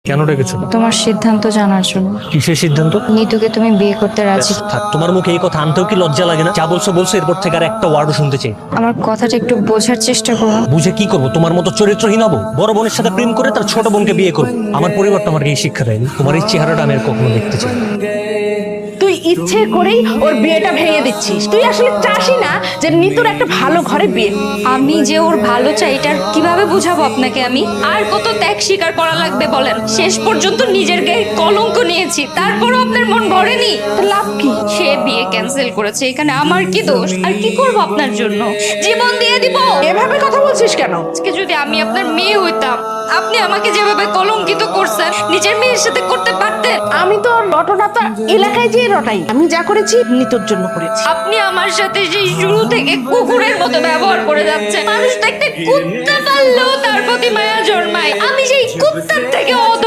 কেন ডেকেছো? তোমার সিদ্ধান্ত জানার জন্য। কিসের সিদ্ধান্ত? নিতুকে তুমি বিয়ে করতে রাজি? থাক, তোমার মুখে এই কথা আনতেও কি লজ্জা লাগে না? যা বলছো বলছো, এরপর থেকে আর একটা ওয়ার্ডও শুনতে চাই। আমার কথাটা একটু বোঝার চেষ্টা করো। বুঝে কি করবো? তোমার মতো চরিত্রহীন হবো? বড় বোনের সাথে প্রেম করে তার ছোট বোনকে বিয়ে করবো? আমার পরিবার তো আমাকে এই শিক্ষা দেয়নি। তোমার এই চেহারাটা আমি আর কখনো দেখতে চাই না। তুই ইচ্ছে করেই ওর বিয়েটা ভেঙে দিচ্ছিস। তুই আসলে চাসই না যে নিতুর একটা ভালো ঘরে বিয়ে। আমি যে ওর ভালো চাই এটার কিভাবে বুঝাবো আপনাকে আমি? আর কত ত্যাগ স্বীকার করা লাগবে বলেন? শেষ পর্যন্ত নিজের গায়ে কলঙ্ক নিয়েছি, তারপরও আপনার মন ভরেনি। তো লাভ কি? সে বিয়ে ক্যান্সেল করেছে, এখানে আমার কি দোষ? আর কি করব আপনার জন্য? জীবন দিয়ে দিব। এভাবে কথা বলছিস কেন? আজকে যদি আমি আপনার মেয়ে হইতাম, আপনি আমাকে যেভাবে কলঙ্কিত করছেন নিজের মেয়ের সাথে করতে পারতেন। আমি তো রটনাটা এলাকায় যেয়ে রটাই। আমি যা করেছি নিতুর জন্য করেছি। আপনি আমার সাথে সেই শুরু থেকে কুকুরের মতো ব্যবহার করে যাচ্ছেন। মানুষ দেখতে কুত্তা পাললেও তার প্রতি মায়া জন্মায়। আমি সেই কুত্তার থেকে অধম।